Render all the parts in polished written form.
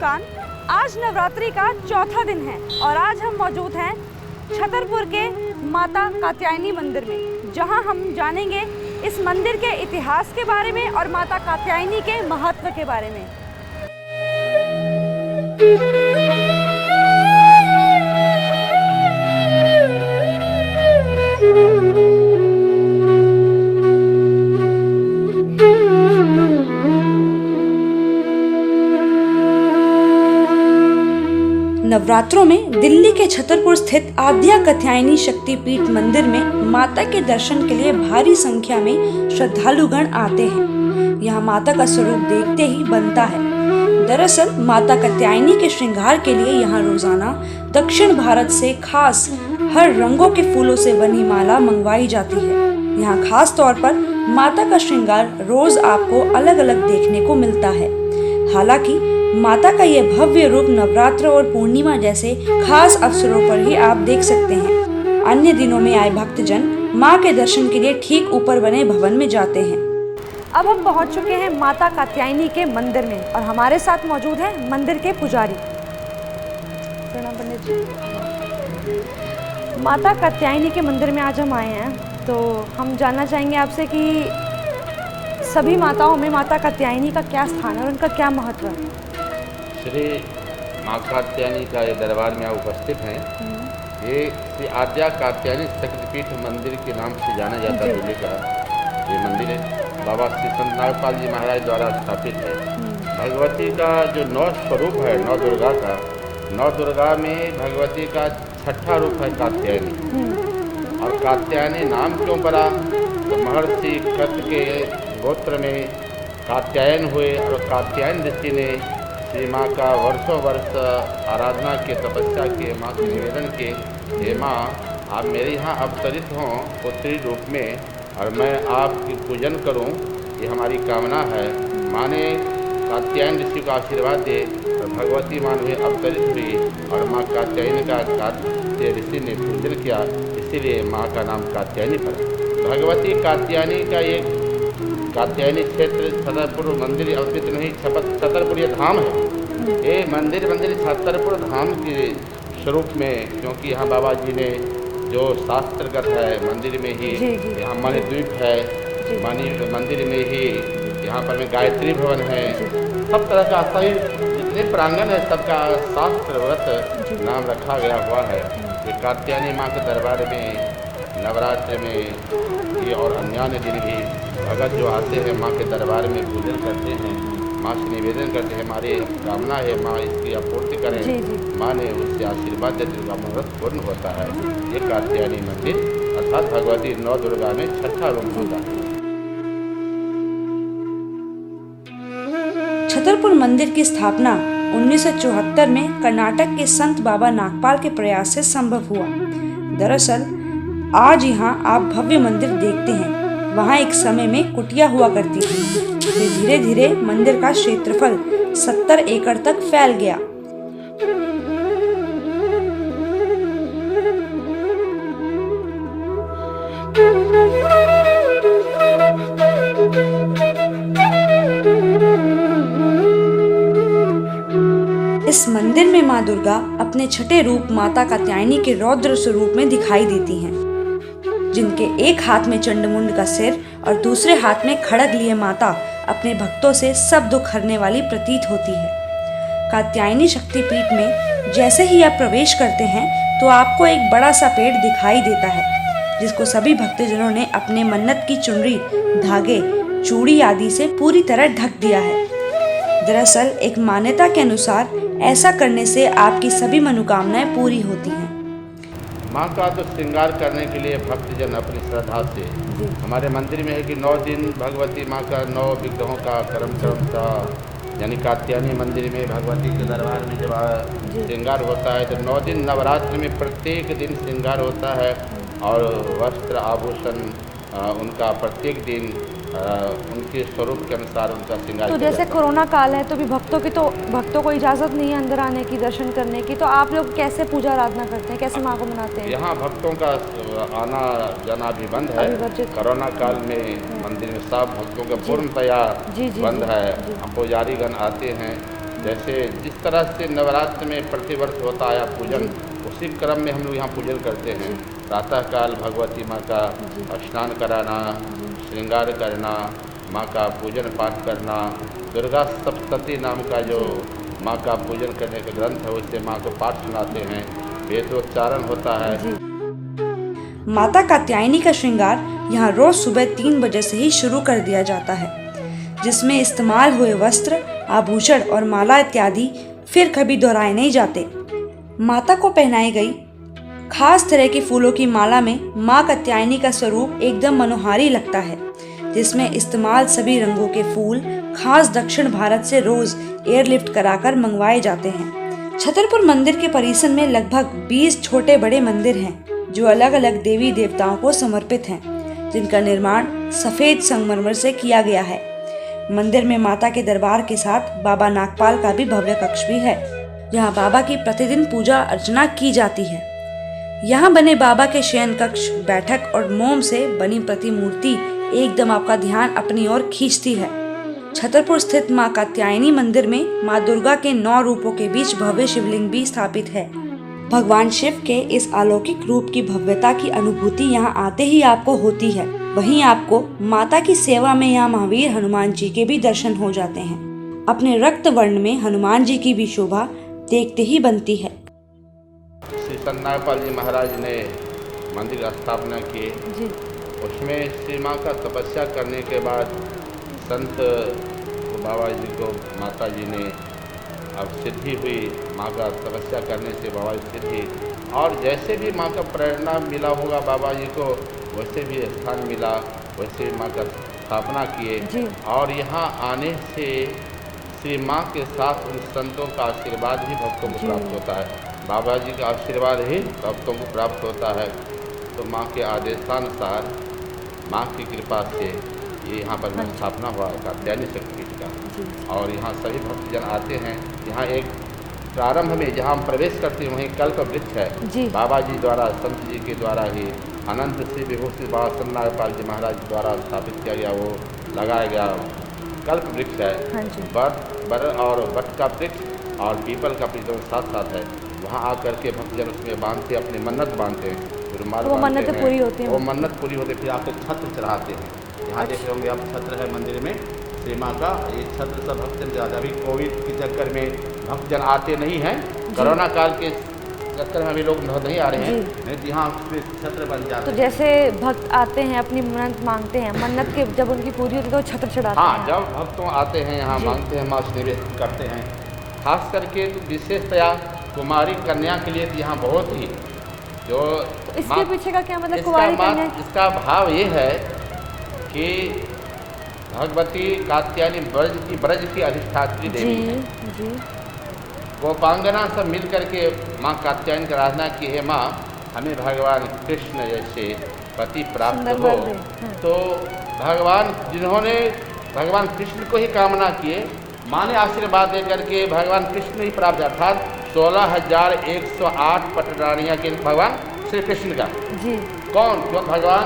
मुस्कान। आज नवरात्रि का चौथा दिन है और आज हम मौजूद हैं छतरपुर के माता कात्यायनी मंदिर में, जहां हम जानेंगे इस मंदिर के इतिहास के बारे में और माता कात्यायनी के महत्व के बारे में। नवरात्रों में दिल्ली के छतरपुर स्थित आद्या कात्यायनी शक्तिपीठ मंदिर में माता के दर्शन के लिए भारी संख्या में श्रद्धालुगण आते हैं। यहाँ माता का स्वरूप देखते ही बनता है। दरअसल माता कात्यायनी के श्रृंगार के लिए यहाँ रोजाना दक्षिण भारत से खास हर रंगों के फूलों से बनी माला मंगवाई जाती है। यहाँ खास तौर पर माता का श्रृंगार रोज आपको अलग अलग देखने को मिलता है। हालांकि माता का यह भव्य रूप नवरात्र और पूर्णिमा जैसे खास अवसरों पर ही आप देख सकते हैं। अन्य दिनों में आए भक्तजन मां के दर्शन के लिए ठीक ऊपर बने भवन में जाते हैं। अब हम पहुंच चुके हैं माता कात्यायनी के मंदिर में और हमारे साथ मौजूद हैं मंदिर के पुजारी। प्रणाम पंडित जी। माता कात्यायनी के मंदिर में आज हम आए हैं, तो हम जानना चाहेंगे आपसे कि सभी माताओं में माता कात्यायनी का क्या स्थान है और उनका क्या महत्व है। श्री माँ कात्यायनी का ये दरबार में आप उपस्थित हैं। ये श्री आद्या कात्यायनी शक्तिपीठ मंदिर के नाम से जाना जाता है। दिल्ली का ये मंदिर है, बाबा श्री संत नागपाल जी महाराज द्वारा स्थापित है। भगवती का जो 9 स्वरूप है, 9 दुर्गा का, 9 दुर्गा में भगवती का 6ठा रूप है कात्यायनी। और कात्यायनी नाम क्यों पड़ा, तो महर्षि कृत के गोत्र में कात्यायन हुए और कात्यायन ऋषि ने श्री माँ का वर्षों वर्ष आराधना के, तपस्या के, माँ के निवेदन के, हे माँ आप मेरे यहाँ अवतरित हों पुत्री रूप में और मैं आपकी पूजन करूं, ये हमारी कामना है। माँ ने कात्यायन ऋषि को आशीर्वाद दे और भगवती माँ में अवतरित हुई और माँ कात्यायनी का कात्य ऋषि ने पूजन किया, इसीलिए माँ का नाम कात्यायनी पड़ा। भगवती कात्यायनी का एक कात्यायनी क्षेत्र छतरपुर मंदिर अवस्थित नहीं, छतरपुर ये धाम है। ये मंदिर छतरपुर धाम के स्वरूप में, क्योंकि यहाँ बाबा जी ने जो शास्त्रगत है मंदिर में ही, यहाँ मणिद्वीप है, मंदिर में ही यहाँ पर में गायत्री भवन है, सब तरह का सही जितने प्रांगण है सबका शास्त्रव्रत नाम रखा गया हुआ है। ये कात्यायनी माँ के दरबार में नवरात्र में ये और अन्य दिन भी भगत जो आते हैं माँ के दरबार में पूजन करते हैं, माँ से निवेदन करते हैं, हमारी कामना है माँ इसकी आपूर्ति करें। माँ ने उससे आशीर्वाद देते उनका मनोरथ पूर्ण होता है। ये कात्यायनी मंदिर अर्थात भगवती 9 दुर्गा में 6ठा रूप होता है। छतरपुर मंदिर की स्थापना 1974 में कर्नाटक के संत बाबा नागपाल के प्रयास से संभव हुआ। दरअसल आज यहाँ आप भव्य मंदिर देखते हैं, वहाँ एक समय में कुटिया हुआ करती थी। फिर धीरे धीरे मंदिर का क्षेत्रफल 70 एकड़ तक फैल गया। इस मंदिर में माँ दुर्गा अपने छठे रूप माता कात्यायनी के रौद्र स्वरूप में दिखाई देती हैं, जिनके एक हाथ में चंडमुंड का सिर और दूसरे हाथ में खड़ग लिए माता अपने भक्तों से सब दुख हरने वाली प्रतीत होती है। कात्यायनी शक्तिपीठ में जैसे ही आप प्रवेश करते हैं तो आपको एक बड़ा सा पेड़ दिखाई देता है, जिसको सभी भक्तजनों ने अपने मन्नत की चुनरी, धागे, चूड़ी आदि से पूरी तरह ढक दिया है। दरअसल एक मान्यता के अनुसार ऐसा करने से आपकी सभी मनोकामनाएं पूरी होती हैं। माँ का तो श्रृंगार करने के लिए भक्तजन अपनी श्रद्धा से हमारे मंदिर में है कि 9 दिन भगवती माँ का 9 विग्रहों का क्रम था। यानी कात्यायनी मंदिर में भगवती के दरबार में जब श्रृंगार होता है तो 9 दिन नवरात्र में प्रत्येक दिन श्रृंगार होता है और वस्त्र आभूषण उनका प्रत्येक दिन उनके स्वरूप के अनुसार उनका श्रृंगार। तो जैसे कोरोना काल है तो भी भक्तों को इजाज़त नहीं है अंदर आने की, दर्शन करने की, तो आप लोग कैसे पूजा आराधना करते हैं, कैसे माँ को मनाते हैं? यहाँ भक्तों का आना जाना भी बंद है। कोरोना काल में मंदिर में सब भक्तों का पूर्णतया बंद है। हम पुजारीगण आते हैं जैसे जिस तरह से नवरात्र में प्रतिवर्ष होता आया पूजन, उसी क्रम में हम लोग यहाँ पूजन करते हैं। प्रातःकाल भगवती माँ का स्नान कराना, श्रृंगार करना, माँ का पूजन पाठ करना, दुर्गा सप्तती नाम का जो माँ का पूजन करने का ग्रंथ है उससे माँ को पाठ सुनाते हैं, वेदोच्चारण होता है। माता कात्यायनी का श्रृंगार यहाँ रोज सुबह 3 बजे से ही शुरू कर दिया जाता है, जिसमें इस्तेमाल हुए वस्त्र, आभूषण और माला इत्यादि फिर कभी दोहराए नहीं जाते। माता को पहनाई गई खास तरह के फूलों की माला में माँ कात्यायनी का स्वरूप एकदम मनोहारी लगता है, जिसमें इस्तेमाल सभी रंगों के फूल खास दक्षिण भारत से रोज एयरलिफ्ट कराकर मंगवाए जाते हैं। छतरपुर मंदिर के परिसर में लगभग 20 छोटे बड़े मंदिर हैं, जो अलग अलग देवी देवताओं को समर्पित हैं, जिनका निर्माण सफेद संगमरमर से किया गया है। मंदिर में माता के दरबार के साथ बाबा नागपाल का भी भव्य कक्ष भी है, जहाँ बाबा की प्रतिदिन पूजा अर्चना की जाती है। यहाँ बने बाबा के शयन कक्ष, बैठक और मोम से बनी प्रतिमूर्ति एकदम आपका ध्यान अपनी ओर खींचती है। छतरपुर स्थित माँ कात्यायनी मंदिर में माँ दुर्गा के 9 रूपों के बीच भव्य शिवलिंग भी स्थापित है। भगवान शिव के इस अलौकिक रूप की भव्यता की अनुभूति यहाँ आते ही आपको होती है। वहीं आपको माता की सेवा में यहाँ महावीर हनुमान जी के भी दर्शन हो जाते हैं। अपने रक्त वर्ण में हनुमान जी की भी शोभा देखते ही बनती है। श्री संत नागपाल जी महाराज ने मंदिर का स्थापना किए, उसमें श्री माँ का तपस्या करने के बाद संत बाबा जी को माता जी ने अब सिद्धि हुई। माँ का तपस्या करने से बाबा जी सिद्धि, और जैसे भी माँ का प्रेरणा मिला होगा बाबा जी को, वैसे भी स्थान मिला, वैसे माँ का स्थापना किए। और यहाँ आने से श्री माँ के साथ उन संतों का आशीर्वाद भी भक्तों को प्राप्त होता है। बाबा जी का आशीर्वाद ही भक्तों को प्राप्त होता है। तो माँ के आदेशानुसार, माँ की कृपा से ये यहाँ पर स्थापना हुआ कात्यायनी शक्तिपीठ का, और यहाँ सभी भक्तजन आते हैं। यहाँ एक प्रारंभ में जहाँ हम प्रवेश करते हैं वहीं कल्प वृक्ष है, बाबा जी द्वारा, संत जी के द्वारा ही अनंत श्री विभूषित बाबा संत नागपाल जी महाराज द्वारा स्थापित किया गया, वो लगाया गया कल्प वृक्ष है। बर और वट का वृक्ष और पीपल का वृक्ष साथ साथ है। वहाँ आकर के भक्तजन उसमें बांधते, अपनी मन्नत बांधते हैं, रुमाल बांधते हैं, पूरी होती है। वो मन्नत पूरी होती है, फिर आकर छत्र चढ़ाते हैं। यहाँ देख रहे होंगे आप, छत्र है मंदिर में श्री माँ का। ये छत्र सब भक्तजन ज़्यादा, अभी कोविड के चक्कर में भक्तजन आते नहीं हैं, कोरोना काल के चक्कर में अभी लोग नहीं आ रहे हैं, नहीं तो यहाँ छत्र बन जाते हैं। तो जैसे भक्त आते हैं अपनी मन्नत मांगते हैं, मन्नत के जब उनकी पूरी होती है तो छत्र चढ़ाते हैं। हाँ, जब भक्तों आते हैं यहाँ मांगते हैं, माँ से निवेदन करते हैं। खास करके विशेषतया कुमारी कन्या के लिए यहाँ बहुत ही जो तो इसके पीछे का क्या मतलब, कुमारी कन्या? इसका भाव ये है कि भगवती कात्यायनी ब्रज की अधिष्ठात्री देवी है। गोपांगना सब मिल करके माँ कात्यायनी की आराधना की है, माँ हमें भगवान कृष्ण जैसे पति प्राप्त हो। तो भगवान जिन्होंने भगवान कृष्ण को ही कामना किए, माँ ने आशीर्वाद दे करके भगवान कृष्ण ही प्राप्त, अर्थात 16,108 पटरानियाँ के भगवान श्री कृष्ण का। कौन? जो भगवान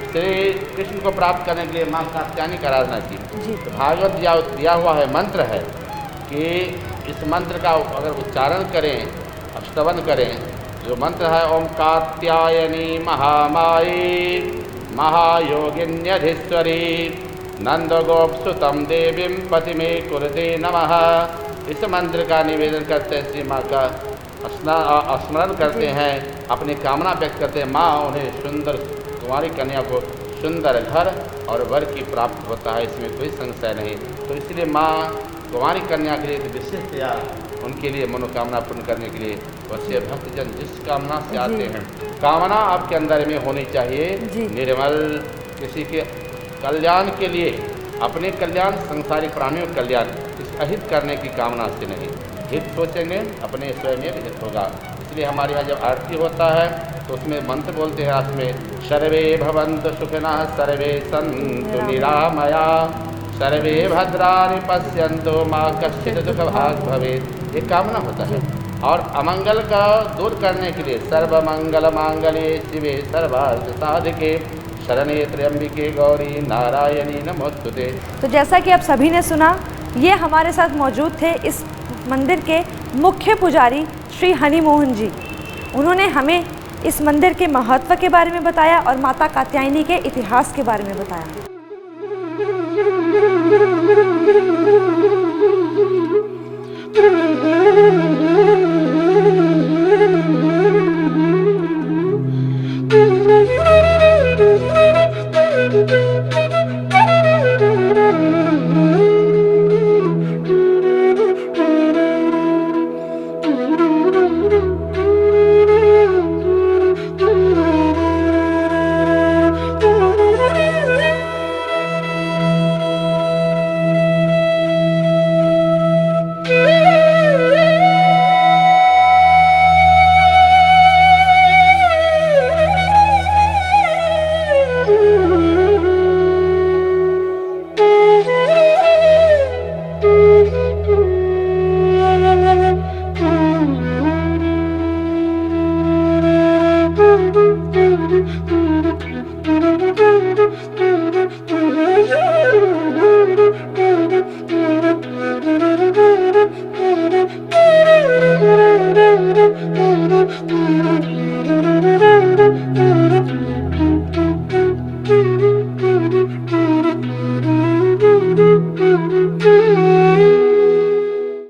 श्री कृष्ण को प्राप्त करने के लिए माँ कात्यायनी की आराधना की। तो भागवत दिया हुआ है, मंत्र है कि इस मंत्र का अगर उच्चारण करें, स्तवन करें, जो मंत्र है ओम कात्यायनी महामाई महायोगिन्यधीश्वरी नंदगोपसुतम देवीं पतिमे कुरुते नमः, इस मंत्र का निवेदन करते हैं, श्री माँ का स्मरण करते हैं, अपनी कामना व्यक्त करते हैं। माँ उन्हें सुंदर कुमारी कन्या को सुंदर घर और वर की प्राप्त होता है, इसमें कोई संशय नहीं। तो इसलिए माँ कुमारी कन्या के लिए विशेषतया उनके लिए मनोकामना पूर्ण करने के लिए वैसे भक्तजन जिस कामना से आते हैं, कामना आपके अंदर में होनी चाहिए निर्मल, किसी के कल्याण के लिए, अपने कल्याण, संसारिक प्राणियों का कल्याण, इस अहित करने की कामना से नहीं। हित सोचेंगे अपने स्वयं में हित होगा। इसलिए हमारे यहाँ जब आरती होता है तो उसमें मंत्र बोलते हैं, उसमें सर्वे भवन्तु सुखिनः सर्वे सन्तु निरामया सर्वे भद्राणि पश्यन्तु मा कश्चित् दुःखभाग् भवेत्, ये कामना होता है। और अमंगल का दूर करने के लिए सर्वमंगल मांगल्ये शिवे सर्वार्थ साधिके शरण्ये त्र्यंबिके गौरी नारायणी नमोस्तुते। तो जैसा कि आप सभी ने सुना, ये हमारे साथ मौजूद थे इस मंदिर के मुख्य पुजारी श्री हनि मोहन जी। उन्होंने हमें इस मंदिर के महत्व के बारे में बताया और माता कात्यायनी के इतिहास के बारे में बताया।